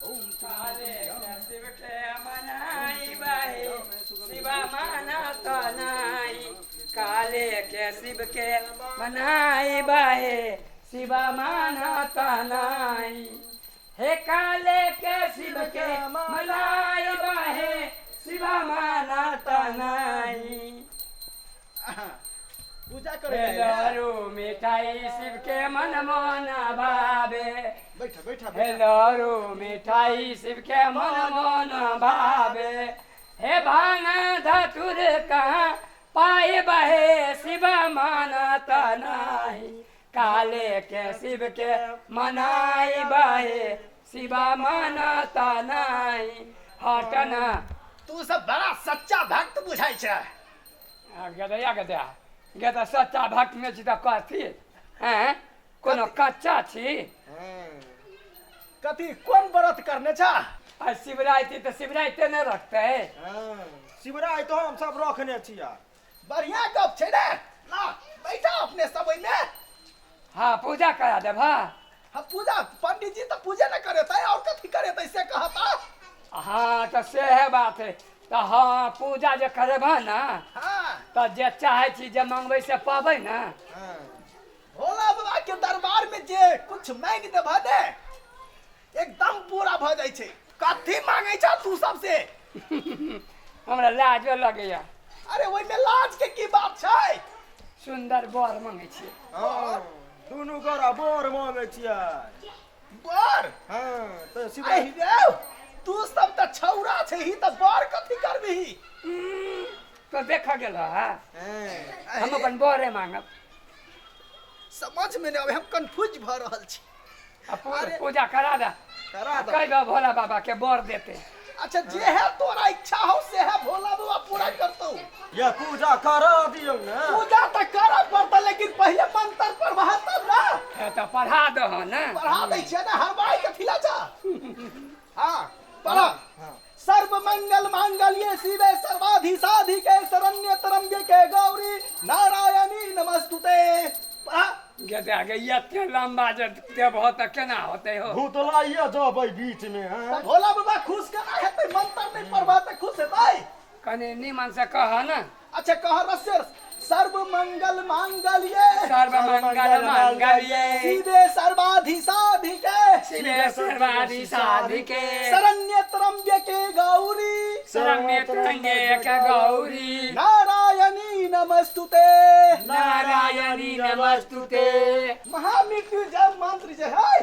काले शिव के मनाई बाहे शिवा मानत नाई। काले के शिव के मनाई बाहे शिवा मानत नाई। हे काले के शिव के मनाई बाहे शिवा मानत नाई। पूजा करे हेलो मिठाई शिव के मन मन भावे। बैठा बैठा हेलो मिठाई शिव के मन मन भावे। हे भांग धतुर कहाँ पाए बहे शिव मानत नाही। काले के शिव के मनाई बहे शिव मानत नाही। हटना तू सब बड़ा सच्चा भक्त बुझाई छै। गदया गदया गदा सच्चा भक्त में छी त कथी हैं कोनो कच्चा छी। कथी कोन व्रत करने छ? आ शिवरात्रि तो शिवरात्रि न रखते शिवरात्रि तो हम सब रखने छिया। बढ़िया गप छै रे। ला बैठा अपने सब में। हाँ पूजा करा दे भा। हम पूजा पंडित जी तो पूजा न करे थे और कथी करे थे से कहता। हाँ तो से है बात है। तो हाँ पूजा जो करे भा ना हां तो जे चाहे छी जे मांगबे से पाबे ना। भोला बाबा के दरबार में जे कुछ मांग देबा ने एकदम पूरा भ जाय छै। कथी मांगे छ तू सबसे? हमरा लाज लगैया। अरे ओइ में लाज के की बात छै? सुंदर बर मांगे छी। हां दुनु गोरा बर मांगे छियै। बर? हां तो शिवरात्रि तू सब त छौरा छै ही त बर कथी करबी? तो देखा गेलो हां हम अपन बरे मांगब। समझ में नहीं आवे हम कंफ्यूज भ रहल छी। पूजा करा दे। करा दे। कह दो भोला बाबा के बर देते। अच्छा जे है तोरा इच्छा हो से है भोला बाबा पूरा करतो। ये पूजा करा दियो ना। पूजा त करा पड़ता लेकिन पहले मंत्र पढ़वा तब ना। है तो पढ़ा दो ना। पढ़ा दै छै ना हरबाई के थिला जा। हां पढ़ा। सर्व मंगल मांगल्ये शिवे सर्वाधि साधिके शरण्य त्र्यंबके गौरी नारायणी नमस्तुते। पढ़ा गदा गैया के लंबा जे देव हो त केना होते हो। भूतलाइए जाबै बीच में हैं। भोला बाबा खुश केना हेतै? मंत्र नहीं पढ़बा त खुश हेतै? कने निमन से कह ना। अच्छा कह रस्य सर्व मंगल मांगल्ये सर्व मंगल मांगल्ये शिवे सर्वाधि साधिके शिवे सर्वाधि साधिके शरण्य त्र्यंबके गौरी शरण्य त्र्यंबके गौरी नारायणी नमस्तुते। नारायणी नमस्तुते। महामृत्युंजय मंत्र जे है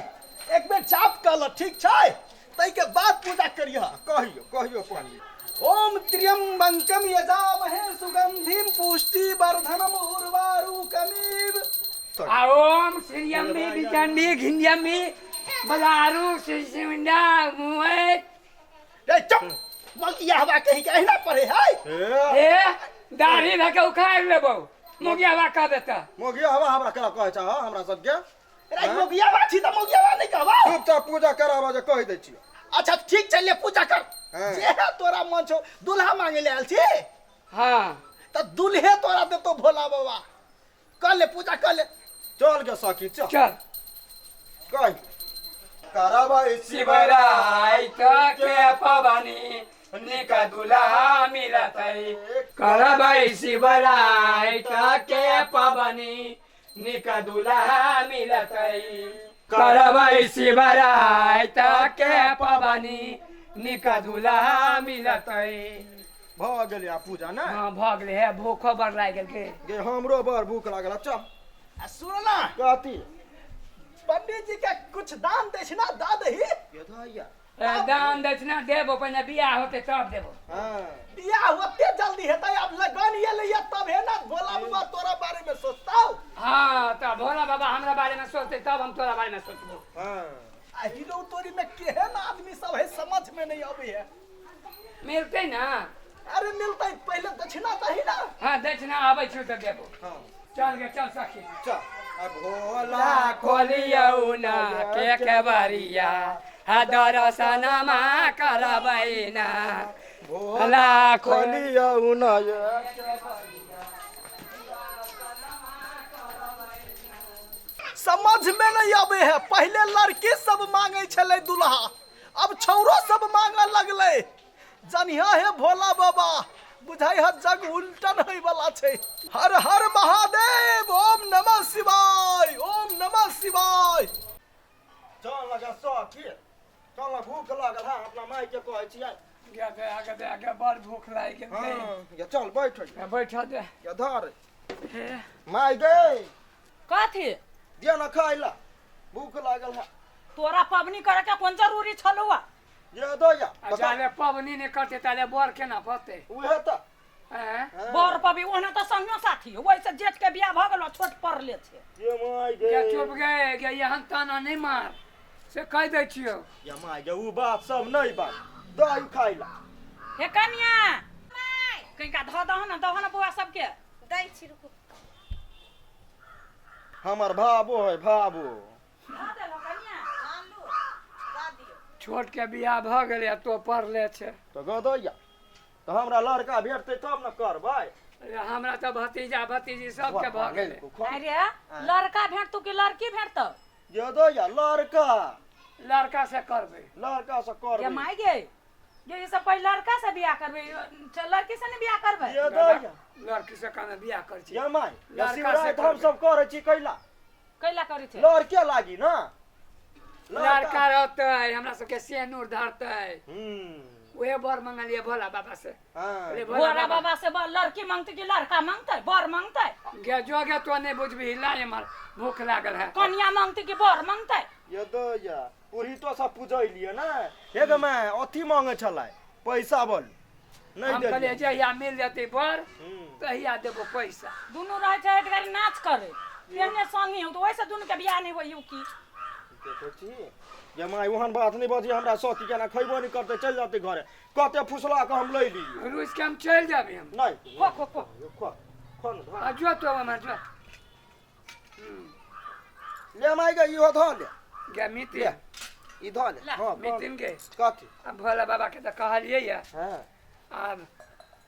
एक बेर जाप कर ल ठीक छै तै के बाद पूजा करिया। कहियो कहियो पंडित। ओम त्र्यंबकम यजामहे सुगंधिम पुष्टिवर्धनम उर्वारुकमिव। आ ओम श्रीयम्बी विचंडी घिंजम्बी बलारू श्रीशिवंडा मुए। रे चुप मंगिया हवा कहीं के ना पड़े है। ए दाढ़ी धके उखाड़ लेबो मुगिया बा कह देता। मोगिया हवा हमरा करा कहै छ हमरा सब के। रे मोगिया बा छी त मोगिया बा नहीं कहबा। चुपचाप पूजा कराबा जे कहि दै छी। अच्छा ठीक चलिए पूजा कर। जे है तोरा मन छो दुल्हा मांगे ले आल छी। हां त दुल्हे तोरा देतो भोला बाबा। कर ले पूजा कर ले। चल के सखी चल। चल कहि कराबा शिवरात्रि के पवनी निक दुल्हा मिलतै। करबै शिवरात्रि के पवनी निक दुल्हा मिलतै। करबै शिवरात्रि के पवनी निक दुल्हा मिलतै। भ गेलै आ पूजा ना। हाँ भ गेलै है भूखो बड़ लाग गेल के। गे हमरो बड़ भूख लागल चल। आ सुन ना कथी पंडित जी के कुछ दान दक्षिणा दा दही। के धैया दान दक्षिणा देबो पहले बियाह होते तब देबो। हां बियाह होते जल्दी हेतै अब लगन ये ले तब है ना भोला बाबा तोरा बारे में सोचताओ। हाँ तो भोला बाबा हमरा बारे में सोचते तब हम तोरा बारे में सोचबो। हां आ हीरो तोरी में केहन आदमी सब है समझ में नहीं आवे है। मिलते ना। अरे मिलता पहले दक्षिणा दही ना। हाँ दक्षिणा आबै छु त देबो। हां चल गे चल सखी। चल आ भोला ला खोलियौ ना के केवरिया हा दर्शनमा करबै ना। भोला खोलियौ ना समझ में नहीं आवे है। पहले लड़के सब मांगे छले दुल्हा अब छौरो सब मांगे लगले। जनिया है भोला बाबा, बुझाई है जग उल्टन होई वाला छे। हर हर महादेव, ओम नमः शिवाय, ओम नमः शिवाय। चल लगा सखी, चल भूख लागल है अपना माई के कहै छियै। गया बड़ भूख लागि गेल हाँ या चल बैठ बैठ दे या धर हे माई गे कथी दे न खाइ ला भूख लागल है। तोरा पबनी करे के कोन जरूरी छलुआ? ये दो या जाले पबनी ने करते ताले बर केना पते उहे त हैं बर पबी ओना त संगियो साथी वैसे जेठ के बियाह भ गेलो छोट पड़ले छे। ये माई गे क्या चुप गए क्या यहाँ ताना नहीं मार से कह दे छियो या माई गे उ बात सब नहीं बात दही खाइ ला। हे कनिया माय कनिका दहन बुआ सबके दै छी रुकू। हमर भाबो है भाबो ध देलो कनिया आलू दा दियौ। छोट के बियाह भ गेले तो पढ़ले छे तो गदोया तो हमरा लड़का भेटतै तब न करबै। अरे हमरा तो भतीजा भतीजी सबके भ गेले अरे लड़का भेट तू कि लड़की भेट त ये दो या लड़का लड़का से करबे लड़का से ये करबै। माय गे ये सब पहले लड़का से बियाह करबे लड़की से नहीं बियाह करबे? ये दो या लड़की से कहना बियाह कर छी ये माई लड़का से शिवरात हम करबै। सब करै छी कैला कैला करी छे? लड़के लागी ना लड़का रहते हमरा सबके सेनूर धरते हम्म उहे बर मंगलिए भोला बाबा से हाँ अरे बोरा बाबा से लड़की मांगते कि लड़का मांगते बर मांगते? गे जो गे तो नहीं बुझबी लाए मार भूख लागल है कन्या मांगते कि बर मांगते? ये दो या पूरी तो सब पूजैलिए ना हे गे मैं अथी मांगे छलै पैसा बोल नहीं हम दे कहलिए जहिया मिल जेतै बर हम्म तहिया देबो पैसा दुनू रहे छे एक गाड़ी नाच करे केने संगी हो तो वैसे दुनू के बियाह नहीं होई की? देखै छी ये माई ओहन बात नहीं बजी हमरा सती केना खइबो नहीं करते चल जाते घरे कते फुसला के हम ले ली रुस के हम चल जाबे हम नहीं खो खो खन आ जो तो हमर जो ले माई गे इहो ध ले गे मिति ले ई ध ले ला, हां मितिन गे कथी अब भोला बाबा के तो कहलिए या हां अब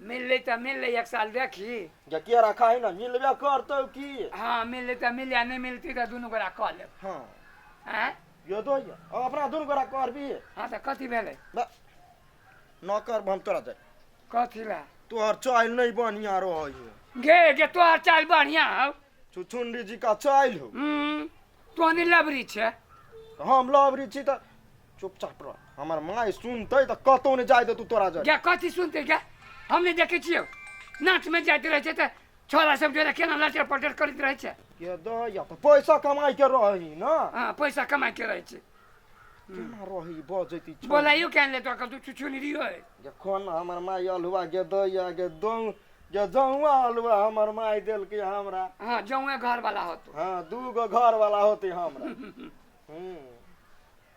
मिलले तो मिलले एक साल देखी जे केरा खाइ ना मिलबे करतौ की हाँ मिलले तो मिल या नहीं मिलती तो दुनू गोरा कह लेब हां हैं ये दो या अपना दुनु गोरा करबी हाँ तो कथी भेलै न कर हम तोरा दे कथी ला तोहर चाइल नहीं बढ़िया रहै है गे गे तोहर चाल बढ़िया हौ छुछुंडी जी का चाइल हो तो नहीं लबरी छे हम लवरी छी त चुपचाप रह हमर माय सुनतै त कतौ नहीं जाय दे तू तोरा जा क्या कथी सुनते क्या हमने देखे छियो नाच में जाते रहे छे तो छोरा सब जो केना लटर पटर करते रहे छे के दो या त पैसा कमाई के रही ना हाँ पैसा कमाई के रहे छे केना रही बजैती छ बोलाइयो क्या ले तो तू चुचुनी रियो है जे कोन हमर माय अलुआ के दो या के दो जे जहुआ अलुआ हमर माय देल के हमरा हाँ जौए घर वाला हो तो हां दू गो घर वाला होते हमरा